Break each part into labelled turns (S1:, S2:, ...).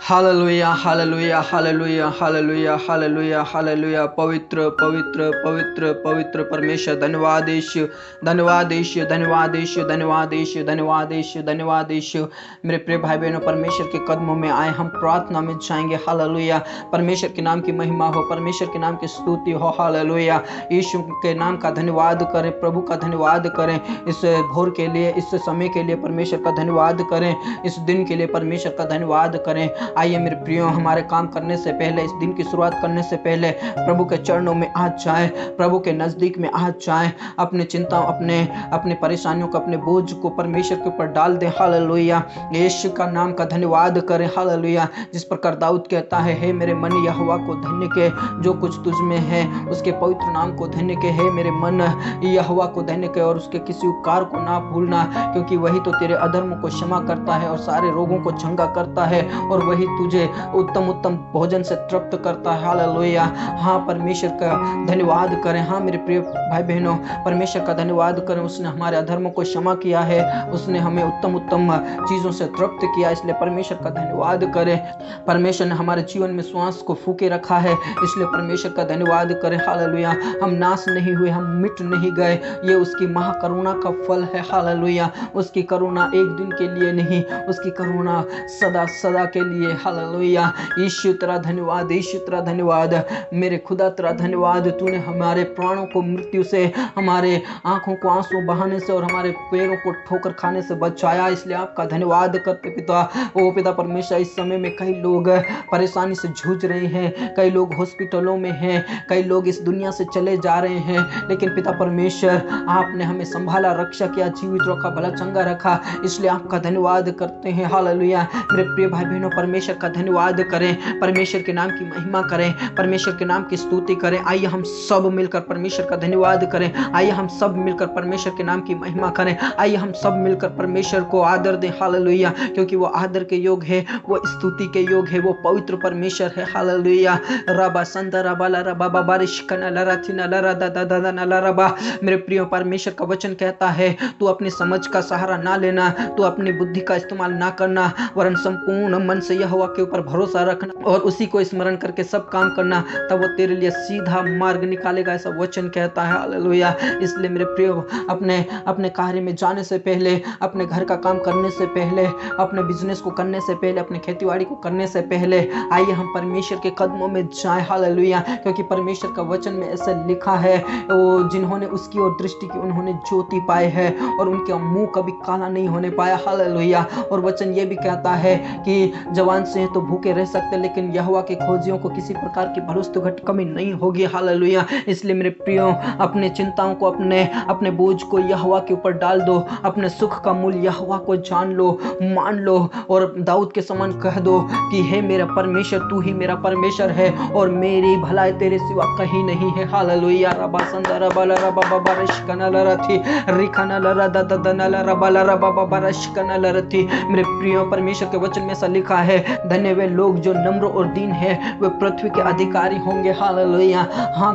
S1: Hallelujah hallelujah hallelujah hallelujah hallelujah hallelujah. पवित्र पवित्र पवित्र पवित्र परमेश्वर, धन्यवाद यीशु, धन्यवाद यीशु, धन्यवाद यीशु, धन्यवाद यीशु, धन्यवाद यीशु, धन्यवाद यीशु। मेरे प्रिय भाई बहनों, परमेश्वर के कदमों में आए हम प्रार्थना में जाएंगे। हालेलुया। परमेश्वर के नाम की महिमा हो, परमेश्वर के नाम की स्तुति हो। हालेलुया। यीशु के नाम का धन्यवाद करें, प्रभु का धन्यवाद करें। इस भोर के लिए, इस समय के लिए परमेश्वर का धन्यवाद करें, इस दिन के लिए परमेश्वर का धन्यवाद करें। आइए मेरे प्रियो, हमारे काम करने से पहले, इस दिन की शुरुआत करने से पहले प्रभु के चरणों में आ जाए, प्रभु के नजदीक में आ जाए। अपने चिंता, अपने परेशानियों को, अपने बोझ को परमेश्वर के ऊपर डाल दे। हालेलुया। यीशु का नाम का धन्यवाद करें। हालेलुया। जिस प्रकार दाऊद कहता है, हे मेरे मन यहोवा को धन्य के, जो कुछ तुझ में है उसके पवित्र नाम को धन्य के। हे मेरे मन यहोवा को धन्य के और उसके किसी उपकार को ना भूलना, क्योंकि वही तो तेरे अधर्मों को क्षमा करता है और सारे रोगों को चंगा करता है, और वही तुझे उत्तम उत्तम भोजन से तृप्त करता है। हालेलुया। हाँ, परमेश्वर का धन्यवाद करें। हाँ मेरे प्रिय भाई बहनों, परमेश्वर का धन्यवाद करें। उसने हमारे अधर्मों को क्षमा किया है, उसने हमें उत्तम उत्तम चीजों से तृप्त किया, इसलिए परमेश्वर का धन्यवाद करें। परमेश्वर ने हमारे जीवन में श्वास को फूके रखा है, इसलिए परमेश्वर का धन्यवाद करें। हालेलुया। हम नाश नहीं हुए, हम मिट नहीं गए, ये उसकी महाकरुणा का फल है। हालेलुया। उसकी करुणा एक दिन के लिए नहीं, उसकी करुणा सदा सदा के लिए। हालेलुया। यीशु तेरा धन्यवाद, यीशु तेरा धन्यवाद। मेरे खुदा तेरा धन्यवाद, तूने हमारे प्राणों को मृत्यु से, हमारे आंखों को आंसू बहाने से और हमारे पैरों को ठोकर खाने से बचाया, इसलिए आपका धन्यवाद करते पिता। ओ पिता परमेश्वर, इस समय में कई लोग परेशानी से जूझ रहे हैं, कई लोग हॉस्पिटलों में हैं, कई लोग इस दुनिया से चले जा रहे हैं, लेकिन पिता परमेश्वर आपने हमें संभाला, रक्षा किया, जीवित रखा, भला चंगा रखा, इसलिए आपका धन्यवाद करते हैं। हालेलुया। मेरे प्रिय भाई बहनों, परमेश्वर का धन्यवाद करें, परमेश्वर के नाम की महिमा करें, परमेश्वर के नाम की स्तुति करें। आइए हम सब मिलकर परमेश्वर का धन्यवाद करें, आइए हम सब मिलकर परमेश्वर के नाम की महिमा करें, आइए हम सब मिलकर परमेश्वर को आदर दें। हालेलुया। क्योंकि वो आदर के योग है, वो स्तुति के योग है, वो पवित्र परमेश्वर है। हालेलुया। रबा संदरा बाला रबा बारिश कना लराथी नलरा दादा दादा नलरबा। मेरे प्रिय, परमेश्वर का वचन कहता है, तू अपनी समझ का सहारा ना लेना, तू अपनी बुद्धि का इस्तेमाल ना करना, वरन संपूर्ण मन से यहोवा के ऊपर भरोसा रखना और उसी को स्मरण करके सब काम करना, तब वो तेरे लिए सीधा मार्ग निकालेगा, ऐसा वचन कहता है। हालेलुया। इसलिए मेरे प्रिय, अपने कार्य में जाने से पहले, अपने घर का काम करने से पहले, अपने बिजनेस को करने से पहले, अपने खेतीबाड़ी को करने से पहले, आइए हम परमेश्वर के कदमों में जाएं। हालेलुया। क्योंकि परमेश्वर का वचन में ऐसे लिखा है, वो जिन्होंने उसकी ओर दृष्टि की उन्होंने ज्योति पाए है और उनका मुंह कभी काला नहीं होने पाया। हालेलुया। और वचन ये भी कहता है कि जवान से तो भूखे रह सकते, लेकिन यहोवा के खोजियों को किसी प्रकार की भरोसे घट कमी नहीं होगी। हालेलुया। इसलिए मेरे प्रियो, अपने चिंताओं को, अपने बोझ को यहोवा के ऊपर डाल दो, अपने सुख का मूल्य यहोवा को जान लो, मान लो, और दाऊद के समान कह दो कि हे मेरा परमेश्वर, तू ही मेरा परमेश्वर है और मेरी भलाई तेरे सिवा कहीं नहीं है। हालेलुया। रबा संदरा बाला रबा बाबा रशकना लरथी रिखना लरा दादा नला रबा लरा बाबा रशकना लरथी। मेरे प्रियो, परमेश्वर के वचन में ऐसा लिखा है, धन्य वे लोग जो नम्र और दीन है, वे पृथ्वी के अधिकारी होंगे। हालेलुया। हाँ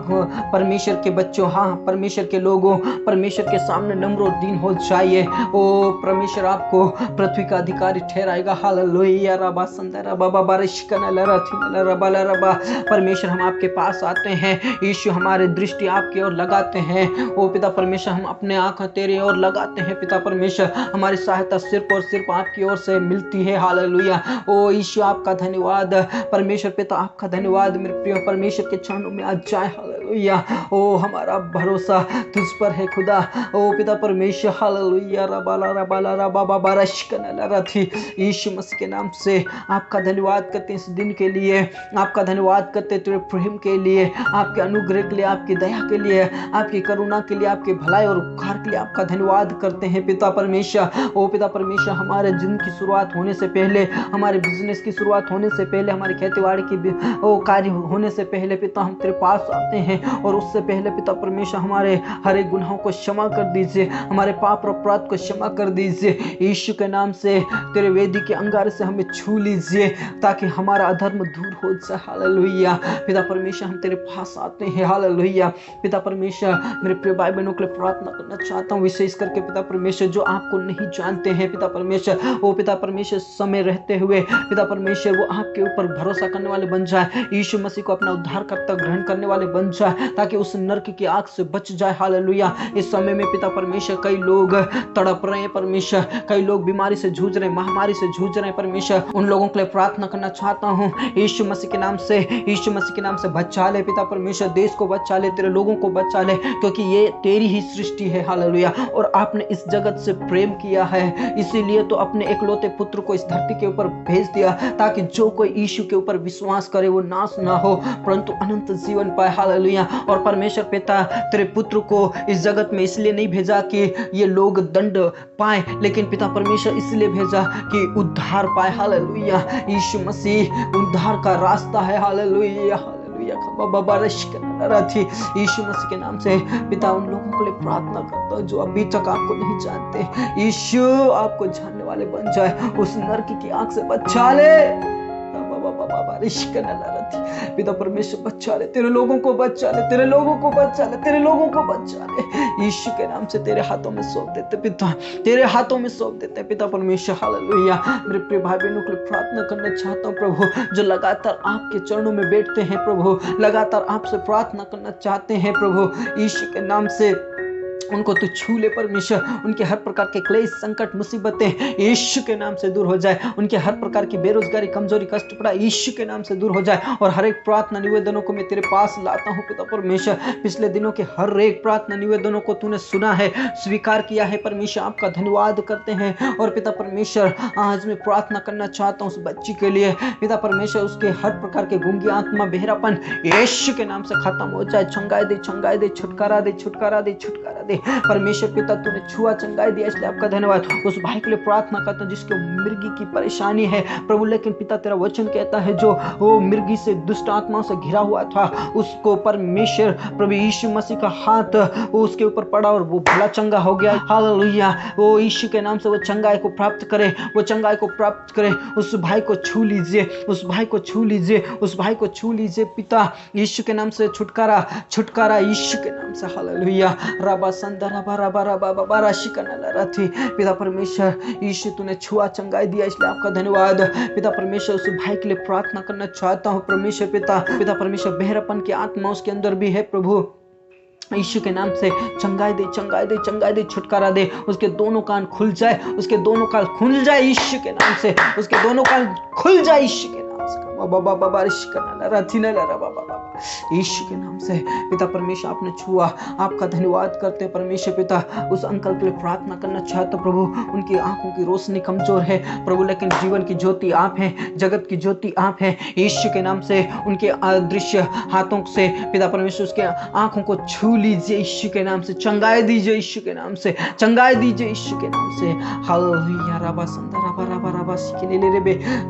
S1: परमेश्वर के बच्चों, हाँ परमेश्वर के लोगों, परमेश्वर के सामने नम्र और दीन हो जाइए, ओ परमेश्वर आपको पृथ्वी का अधिकारी ठहराएगा। हालेलुया। रबा संदरा बाबा बारिशकना लरथी रबा लरबा। परमेश्वर, हम आपके पास आते हैं, यीशु हमारे दृष्टि आपकी ओर लगाते हैं। ओ पिता परमेश्वर, हम अपने आंखें तेरे ओर लगाते हैं। पिता परमेश्वर, हमारी सहायता सिर्फ और सिर्फ आपकी ओर से मिलती है। हालेलुया। ओ यीशु, आपका धन्यवाद। परमेश्वर पिता, आपका धन्यवाद। मेरे प्रिय, परमेश्वर के चरणों में आ जाए। हालेलुया। ओ हमारा भरोसा तुझ पर है खुदा। ओ पिता परमेश्वर, हालेलुया। रबाला रबाला रबा बाबा रशकना लरथी। यीशु मसीह के नाम से आपका धन्यवाद करते हैं इस दिन के लिए, आपका धन्यवाद करते हैं तेरे प्रेम के लिए, आपके अनुग्रह के लिए, आपकी दया के लिए, आपकी करुणा के लिए, आपके भलाई और उपकार के लिए आपका धन्यवाद करते हैं पिता परमेश्वर। ओ पिता परमेश्वर, हमारे दिन की शुरुआत होने से पहले, हमारे बिजनेस की शुरुआत होने से पहले, हमारी खेतीबाड़ी की कार्य होने से पहले पिता, हम तेरे पास आते हैं और उससे पहले पिता परमेश्वर हमारे हर एक गुनाहों को क्षमा कर दीजिए, हमारे पाप और अपराध को क्षमा कर दीजिए। यीशु के नाम से तेरे वेदी के अंगारे से हमें छू लीजिए ताकि हमारा अधर्म दूर हो जाए। हालेलुया। पिता परमेश्वर हम तेरे पास आते हैं। हालेलुया। पिता परमेश्वर मेरे प्रिय भाई बहनों के लिए प्रार्थना करना चाहता हूँ, विशेष करके पिता परमेश्वर जो आपको नहीं जानते हैं पिता परमेश्वर, वो पिता परमेश्वर समय रहते हुए पिता परमेश्वर वो आपके ऊपर भरोसा करने वाले बन जाए, यीशु मसीह को अपना उद्धारकर्ता ग्रहण करने वाले बन जाए ताकि उस नरक की आग से बच जाए। हालेलुया। इस समय में पिता परमेश्वर कई लोग तड़प रहे हैं परमेश्वर, कई लोग बीमारी से जूझ रहे हैं, महामारी से जूझ रहे हैं परमेश्वर, उन लोगों के लिए प्रार्थना करना चाहता हूँ यीशु मसीह के नाम से, यीशु मसीह के नाम से बचा ले पिता परमेश्वर, देश को बचा ले, तेरे लोगों को बचा ले, क्योंकि ये तेरी ही सृष्टि है। हालेलुया। और आपने इस जगत से प्रेम किया है, इसीलिए तो अपने एकलौते पुत्र को इस धरती के ऊपर भेज दिया ताकि जो कोई यीशु के ऊपर विश्वास करे वो नाश ना हो परंतु अनंत जीवन पाए। हालेलुया। और परमेश्वर पिता तेरे पुत्र को इस जगत में इसलिए नहीं भेजा कि ये लोग दंड पाए, लेकिन पिता परमेश्वर इसलिए भेजा कि उद्धार पाए। हालेलुया। यीशु मसीह उद्धार का रास्ता है। हालेलुया। यीशु मसीह के नाम से पिता उन लोगों के लिए प्रार्थना करता हूँ जो अभी तक आपको नहीं जानते, यीशु आपको जानने वाले बन जाए, उस नरक की आग से बचा ले। पिता परमेश्वर बचा ले, तेरे लोगों को बचा ले, तेरे लोगों को बचा ले, तेरे लोगों को बचा ले। यीशु के नाम से तेरे हाथों में सौंप देते पिता, तेरे हाथों में सौंप देते पिता परमेश्वर। हालेलुया। मेरे प्रिय भाई बहनों के लिए प्रार्थना करना चाहता हूँ प्रभु, जो लगातार आपके चरणों में बैठते हैं प्रभु, लगातार आपसे प्रार्थना करना चाहते हैं प्रभु, यीशु के नाम से उनको तू छू ले परमेश्वर, उनके हर प्रकार के क्लेश संकट मुसीबतें यीशु के नाम से दूर हो जाए, उनके हर प्रकार की बेरोजगारी कमजोरी कष्ट पड़ा यीशु के नाम से दूर हो जाए। और हर एक प्रार्थना निवेदनों को मैं तेरे पास लाता हूँ पिता परमेश्वर, पिछले दिनों के हर एक प्रार्थना निवेदनों को तूने सुना है, स्वीकार किया है परमेश्वर, आपका धन्यवाद करते हैं। और पिता परमेश्वर आज मैं प्रार्थना करना चाहता हूँ उस बच्ची के लिए पिता परमेश्वर, उसके हर प्रकार के गूंगी आत्मा बहरापन यीशु के नाम से खत्म हो जाए, चंगाई दे, चंगाई दे, छुटकारा दे, छुटकारा दे, छुटकारा दे परमेश्वर पिता, तूने छुआ चंगाई दिया इसलिए आपका धन्यवाद। उस भाई के लिए प्रार्थना करता हूं जिसको मिर्गी की परेशानी है प्रभु, लेकिन पिता तेरा वचन कहता है जो वो मिर्गी से दुष्ट आत्माओं से घिरा हुआ था उसको परमेश्वर प्रभु यीशु मसीह का हाथ वो उसके ऊपर पड़ा और वो भला चंगा हो गया। हालेलुया। वो यीशु के नाम से वो चंगाई को प्राप्त करे, वो चंगाई को प्राप्त करे। उस भाई को छू लीजिए, उस भाई को छू लीजिए, उस भाई को छू लीजिए पिता, यीशु के नाम से छुटकारा, छुटकारा यीशु के नाम से। हालेलुया। रबा संदरा बारा बारा बाबा बारा शिकना रथी पिता परमेश्वर, यीशु तूने छुआ चंगाई दिया इसलिए आपका धन्यवाद पिता परमेश्वर। उस भाई के लिए प्रार्थना करना चाहता हूँ परमेश्वर पिता, पिता परमेश्वर बहरापन की आत्मा उसके अंदर भी है प्रभु, यीशु के नाम से चंगाई दे, चंगाई दे, चंगाई दे, छुटकारा दे, उसके दोनों कान खुल जाए, उसके दोनों कान खुल जाए यीशु के नाम से, उसके दोनों कान खुल जाए यीशु के नाम से। बाबा बाबा यीशु के नाम से पिता परमेश्वर आपने छुआ, आपका धन्यवाद करते हैं परमेश्वर पिता। उस अंकल के लिए प्रार्थना करना चाहता प्रभु, उनकी आंखों की रोशनी कमजोर है प्रभु, लेकिन जीवन की ज्योति आप हैं, जगत की ज्योति आप हैं यीशु के नाम से। उनके अदृश्य हाथों से पिता परमेश्वर उसके आंखों को छू लीजिए यीशु के नाम से, चंगाई दीजिए यीशु के नाम से, चंगाई दीजिए यीशु के नाम से। हालेलुया। रबा संदरा बारा बारा बासी के लिए रे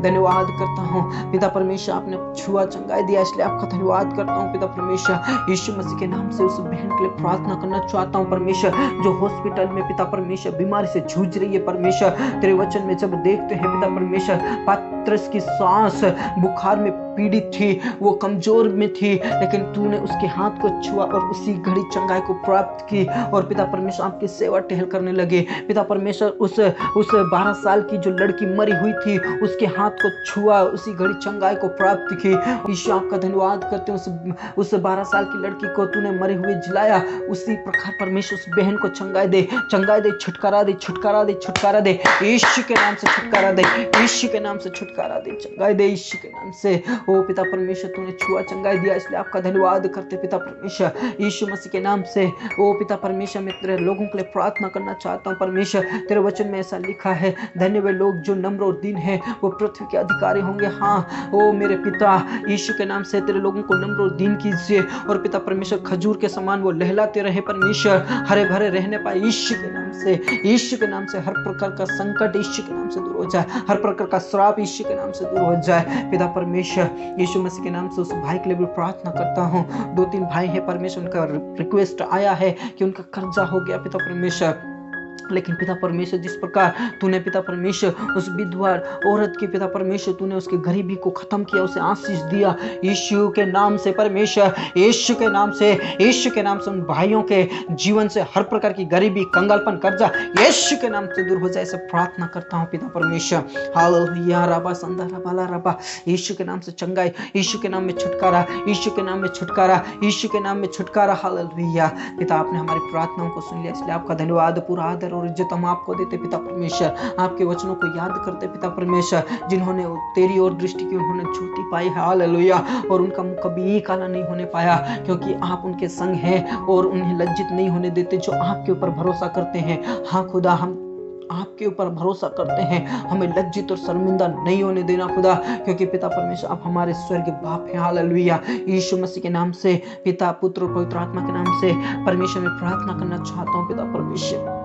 S1: धन्यवाद करता हूँ पिता परमेश्वर, आपने छुआ चंगाई दिया इसलिए आपका धन्यवाद करता हूँ पिता परमेश्वर। यीशु मसीह के नाम से उस बहन के लिए प्रार्थना करना चाहता हूँ परमेश्वर, जो हॉस्पिटल में पिता परमेश्वर बीमारी से जूझ रही है परमेश्वर। तेरे वचन में जब देखते हैं पिता परमेश्वर, पतरस की सांस बुखार में पीड़ित थी, वो कमजोर में थी, लेकिन तूने उसके हाथ को छुआ और उसी घड़ी चंगाई को प्राप्त की और पिता परमेश्वर आपकी सेवा टहल करने लगे पिता परमेश्वर। उस 12 साल की जो लड़की मरी हुई थी उसके हाथ को छुआ, उसी घड़ी चंगाई को प्राप्त की। यीशु आपका धन्यवाद करते हैं, उस 12 साल की लड़की को तूने मरे हुए जिलाया, उसी प्रकार परमेश्वर उस बहन को चंगाई दे, चंगाई दे, छुटकारा दे, छुटकारा दे, छुटकारा दे यीशु के नाम से, छुटकारा दे यीशु के नाम से, छुटकारा दे, चंगाई दे यीशु के नाम से। ओ पिता परमेश्वर तूने छुआ चंगाई दिया इसलिए आपका धन्यवाद करते पिता परमेश्वर, यीशु मसीह के नाम से। ओ पिता परमेश्वर मैं तेरे लोगों के लिए प्रार्थना करना चाहता हूँ परमेश्वर, तेरे वचन में ऐसा लिखा है, धन्य वे लोग जो नम्र और दीन है वो पृथ्वी के अधिकारी होंगे। हाँ ओ मेरे पिता यीशु के नाम से तेरे लोगों को नम्र और दीन कीजिए और पिता परमेश्वर खजूर के समान वो लहलाते रहे परमेश्वर, हरे भरे रहने पाए यीशु के नाम नाम से, यीशु के नाम से हर प्रकार का संकट यीशु के नाम से दूर हो जाए, हर प्रकार का श्राप यीशु के नाम से दूर हो जाए। पिता परमेश्वर यीशु मसीह के नाम से उस भाई के लिए भी प्रार्थना करता हूँ। 2-3 भाई है परमेश्वर, उनका रिक्वेस्ट आया है कि उनका कर्जा हो गया पिता परमेश्वर, लेकिन पिता परमेश्वर जिस प्रकार तूने पिता परमेश्वर उस विधवा औरत के पिता परमेश्वर तूने उसके गरीबी को खत्म किया, उसे आशीष दिया यीशु के नाम से परमेश्वर, यीशु के नाम से, यीशु के नाम से उन भाइयों के जीवन से हर प्रकार की गरीबी, कंगालपन, कर्जा यीशु के नाम से दूर हो जाए, सब प्रार्थना करता हूँ पिता परमेश्वर। हालेलुया रबा संदा रबाला रबा, यीशु के नाम से चंगाई, यीशु के नाम में छुटकारा, यीशु के नाम में छुटकारा, यीशु के नाम में छुटकारा। हालेलुया पिता, आपने हमारी प्रार्थनाओं को सुन लिया, इसलिए आपका धन्यवाद, पूरा आदर और इज्जत हम आपको देते पिता परमेश्वर। आपके वचनों को याद करते पिता परमेश्वर, जिन्होंने तेरी ओर दृष्टि की उन्होंने ज्योति पाई। हालेलुया, और उनका मुख कभी काला नहीं होने पाया, क्योंकि आप उनके संग हैं और उन्हें लज्जित नहीं होने देते जो आपके ऊपर भरोसा करते हैं। हाँ खुदा, हम आपके ऊपर भरोसा करते हैं, हमें लज्जित और शर्मिंदा नहीं होने देना खुदा, क्योंकि पिता परमेश्वर आप हमारे स्वर्गीय बाप हैं। हालेलुया, यीशु मसीह के नाम से, पिता, पुत्र और पवित्र आत्मा के नाम से परमेश्वर में प्रार्थना करना चाहता हूँ पिता परमेश्वर।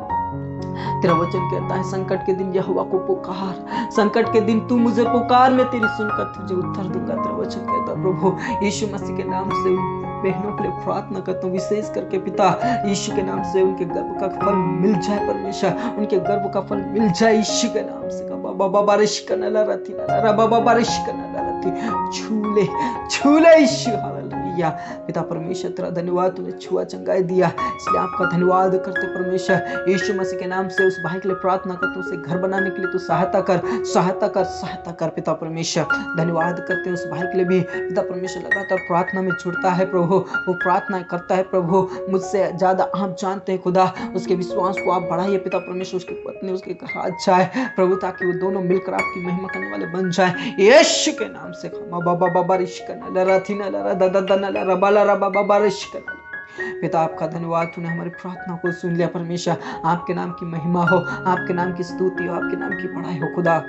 S1: तेरा वचन कहता है संकट के दिन यहोवा को पुकार, संकट के दिन तू मुझे पुकार, मैं तेरी सुनकर तुझे उत्तर दूंगा। तेरा वचन कहता है प्रभु यीशु मसीह के नाम से बहनों के लिए प्रार्थना करता हूँ, विशेष करके पिता यीशु के नाम से उनके गर्भ का फल मिल जाए परमेश्वर, उनके गर्भ का फल मिल जाए यीशु के नाम से। बाबा बारिश का नला रथी नला बाबा बारिश का नला रथी छूले छूले यीशु। हालेलुया पिता परमेश्वर, तेरा धन्यवाद, तूने छुआ चंगाई दिया, इसलिए आपका धन्यवाद करते परमेश्वर। यीशु मसीह के नाम से उस भाई के लिए प्रार्थना करते, उसे घर बनाने के लिए तू सहायता कर, सहायता कर, सहायता कर पिता परमेश्वर। धन्यवाद करते उस भाई के लिए भी पिता परमेश्वर, लगातार प्रार्थना में जुड़ता है प्रभु, वो प्रार्थना करता है प्रभु, मुझसे ज्यादा आप जानते हैं खुदा, उसके विश्वास को आप बढ़ाइए पिता परमेश्वर, उसकी पत्नी उसके घर आ जाए प्रभु, ताकि वो दोनों मिलकर आपकी महिमा करने वाले बन जाए यीशु के नाम से। बाबा बारिश करना लराथी ना लरा दादा ना लरा बाला रबा बारिश करना। पिता आपका धन्यवाद, तूने हमारी प्रार्थना को सुन लिया परमेश्वर। आपके नाम की महिमा हो, आपके नाम की स्तुति हो, आपके नाम की पढ़ाई हो खुदा।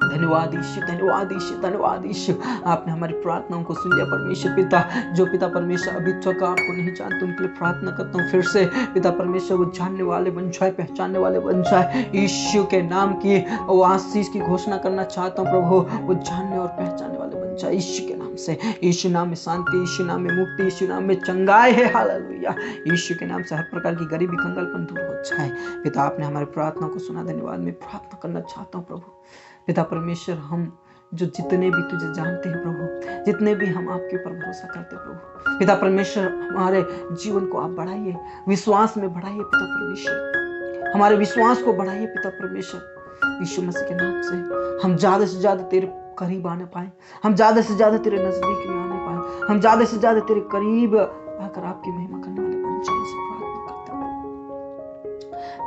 S1: धन्यवाद ईश्वर, धन्यवाद ईश्वर, धन्यवाद ईश्वर, आपने हमारी प्रार्थनाओं को सुन लिया परमेश्वर। पिता जो पिता परमेश्वर अभी तक आपको नहीं जानते उनके लिए प्रार्थना करता हूँ, फिर से पिता परमेश्वर वो जानने वाले बन जाए, पहचानने वाले बन जाए यीशु के नाम की वो आशीष की घोषणा करना चाहता हूँ प्रभु, वो जानने और पहचानने वाले बन जाए यीशु के नाम से। यीशु नाम में शांति, यीशु नाम में मुक्ति, यीशु नाम में चंगाई है। हालेलुया, यीशु के नाम से हर प्रकार की गरीबी, कंगालपन दूर हो जाए। पिता आपने हमारी प्रार्थना को सुना, धन्यवाद। मैं प्रार्थना करना चाहता हूँ प्रभु पिता परमेश्वर, हम जो जितने भी तुझे जानते हैं प्रभु, जितने भी हम आपके ऊपर भरोसा करते हैं प्रभु, पिता परमेश्वर हमारे जीवन को आप बढ़ाइए, विश्वास में बढ़ाइए पिता परमेश्वर, हमारे विश्वास को बढ़ाइए पिता परमेश्वर। यीशु मसीह के नाम से हम ज्यादा से ज्यादा तेरे करीब आने पाए, हम ज्यादा से ज्यादा तेरे नजदीक में आने पाए, हम ज्यादा से ज्यादा तेरे करीब आकर आपकी महिमा करने वाले बन जाए।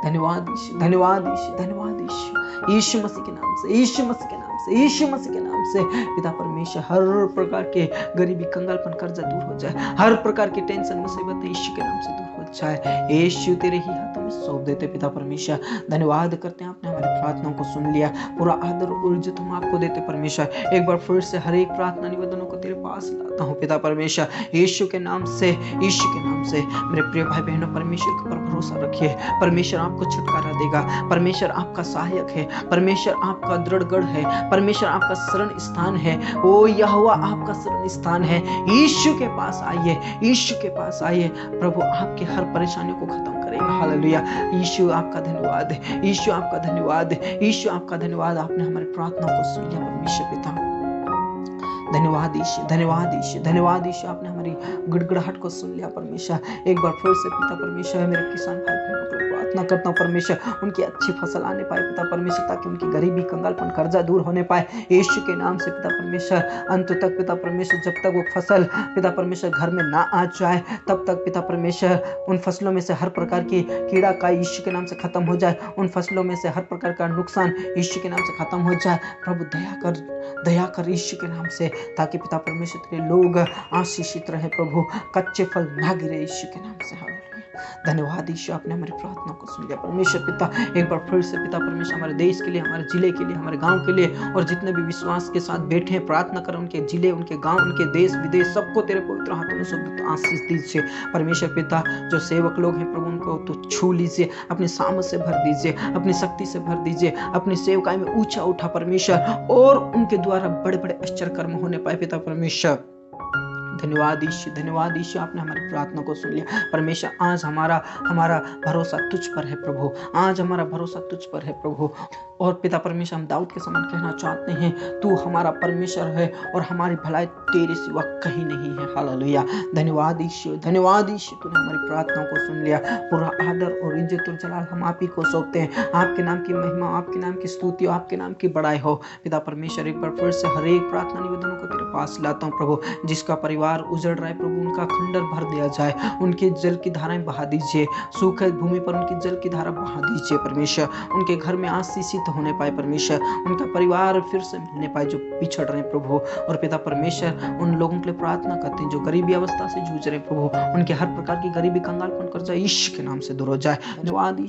S1: धन्यवाद ईश्वर, धन्यवाद ईश्वर, धन्यवाद ईश्वर, यीशु मसीह के नाम से, यीशु मसीह के नाम से, यीशु मसीह के नाम से पिता परमेश्वर, हर प्रकार के गरीबी, कंगालपन, कर्जा दूर हो जाए, हर प्रकार की टेंशन, मुसीबत यीशु के नाम से दूर हो जाए। यीशु तेरे ही हाथों में सौंप देते पिता परमेश्वर। धन्यवाद करते हैं, आपने हमारी प्रार्थनाओं को सुन लिया, पूरा आदर और इज्जत हम आपको देते परमेश्वर। एक बार फिर से हर एक प्रार्थना निवेदनों को तेरे पास लाता हूँ पिता परमेश्वर, यीशु के नाम से, यीशु के नाम से। मेरे प्रिय भाई बहनों, परमेश्वर के ऊपर भरोसा रखिए, परमेश्वर आपको छुटकारा देगा, परमेश्वर आपका सहायक है, परमेश्वर आपका दृढ़ गढ़ है, परमेश्वर आपका शरण स्थान है। ओ यहोवा आपका शरण स्थान है। यीशु के पास आइए, यीशु के पास आइए, प्रभु आपके हर परेशानियों को खत्म करेगा। हालेलुया, यीशु आपका धन्यवाद है, यीशु आपका धन्यवाद है, यीशु आपका धन्यवाद। आपने हमारी प्रार्थना को सुन लिया परमेश्वर पिता। धन्यवाद ईश्वर, धन्यवाद ईश्वर, धन्यवाद ईश्वर, आपने हमारी गिड़गिड़ाहट को सुन लिया परमेश्वर। एक बार फिर से पिता परमेश्वर, मेरे किसान भाई बहनों को प्रार्थना करता हूँ परमेश्वर, उनकी अच्छी फसल आने पाए पिता परमेश्वर, ताकि उनकी गरीबी, कंगालपन, कर्जा दूर होने पाए यीशु के नाम से पिता परमेश्वर। अंत तक पिता परमेश्वर, जब तक वो फसल पिता परमेश्वर घर में ना आ जाए, तब तक पिता परमेश्वर उन फसलों में से हर प्रकार की कीड़ा का यीशु के नाम से खत्म हो जाए, उन फसलों में से हर प्रकार का नुकसान यीशु के नाम से खत्म हो जाए। प्रभु दया कर यीशु के नाम से, ताकि पिता परमेश्वर तेरे लोग आशीषित रहे प्रभु, कच्चे फल ना गिरे यीशु के नाम से। हालेलुया। धन्यवाद यीशु, आपने हमारी प्रार्थना को सुन लिया परमेश्वर पिता। एक बार फिर से पिता परमेश्वर हमारे देश के लिए, हमारे जिले के लिए, हमारे गांव के लिए और जितने भी विश्वास के साथ बैठे हैं प्रार्थना कर, उनके जिले, उनके गांव, उनके देश विदेश सबको तेरे पवित्र हाथों में सौंप देते, आशीष दीजिए परमेश्वर पिता। जो सेवक लोग हैं प्रभु उनको तो छू लीजिए, अपनी सामर्थ से भर दीजिए, अपनी शक्ति से भर दीजिए, अपनी सेवकाई में ऊंचा उठा परमेश्वर, और उनके द्वारा बड़े बड़े आश्चर्य कर्म होने पाए पिता परमेश्वर। धन्यवाद यीशु, आपने हमारी प्रार्थना को सुन लिया परमेश्वर। आज हमारा भरोसा तुझ पर है प्रभु, आज हमारा भरोसा तुझ पर है प्रभु। और पिता परमेश्वर हम दाऊद के समान कहना चाहते हैं, तू हमारा परमेश्वर है और हमारी भलाई तेरे सिवा कहीं नहीं है। हालेलुया। धन्यवाद यीशु, तूने हमारी प्रार्थनाओं को सुन लिया। पूरा आदर और इज्जत और जलाल हम आप ही को सौंपते हैं। आपके नाम की महिमा, आपके नाम की स्तुति, आपके नाम की बड़ाई हो पिता परमेश्वर। एक बार फिर से हर एक प्रार्थना निवेदनों को तेरे पास लाता हूँ प्रभु। जिसका परिवार उजड़ रहा है प्रभु, उनका खंडर भर दिया जाए, उनके जल की धाराएं बहा दीजिए, सूखे भूमि पर उनकी जल की धारा बहा दीजिए परमेश्वर। उनके घर में आशीषित होने पाए परमेश्वर, उनका परिवार फिर से मिलने पाए जो पिछड़ रहे हैं प्रभु। और पिता परमेश्वर उन लोगों के लिए प्रार्थना करते हैं जो गरीबी अवस्था से जूझ रहे हैं प्रभु, उनके हर प्रकार की गरीबी, कंगालपन, कर्जा यीशु के नाम से दूर हो जाए। धन्यवाद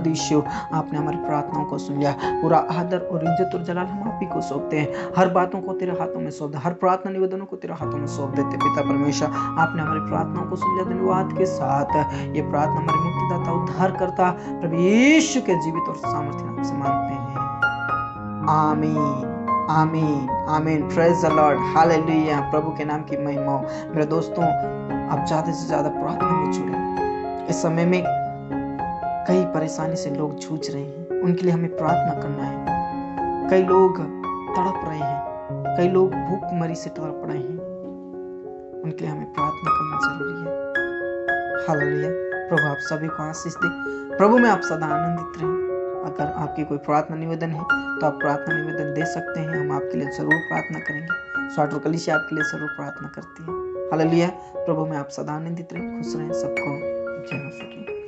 S1: यीशु, आपने हमारी प्रार्थनाओं को सुन लिया। पूरा आदर और इज्जत और जलाल हम आप ही को सौंपते हैं। हर बातों को तेरे हाथों में सौंप दे, हर प्रार्थना निवेदनों को तेरे हाथों में सौंप देते पिता परमेश्वर। आपने हमारी प्रार्थनाओं को सुन लिया। धन्यवाद के साथ ये प्रार्थना हमारे मुक्तिदाता उद्धारकर्ता प्रभु यीशु के जीवित और सामर्थ्य नाम से मांगते हैं, आमीन आमीन आमीन। Praise the lord, hallelujah. प्रभु के नाम की महिमा हो। मेरे दोस्तों, आप ज्यादा से ज्यादा प्रार्थना में जुड़े। इस समय में कई परेशानी से लोग जूझ रहे हैं, उनके लिए हमें प्रार्थना करना है। कई लोग तड़प रहे हैं, कई लोग भूखमरी से तड़प रहे हैं, उनके लिए हमें प्रार्थना करना जरूरी है। हालेलुया। प्रभु आप सभी को आशीष दे। प्रभु में आप सदा आनंदित रहें। अगर आपकी कोई प्रार्थना निवेदन है तो आप प्रार्थना निवेदन दे सकते हैं, हम आपके लिए जरूर प्रार्थना करेंगे। स्वाट और कलीसिया आपके लिए जरूर प्रार्थना करती है। हालेलुया। प्रभु में आप सदा आनंदित रहें, खुश रहें। सबको जय मसीह की।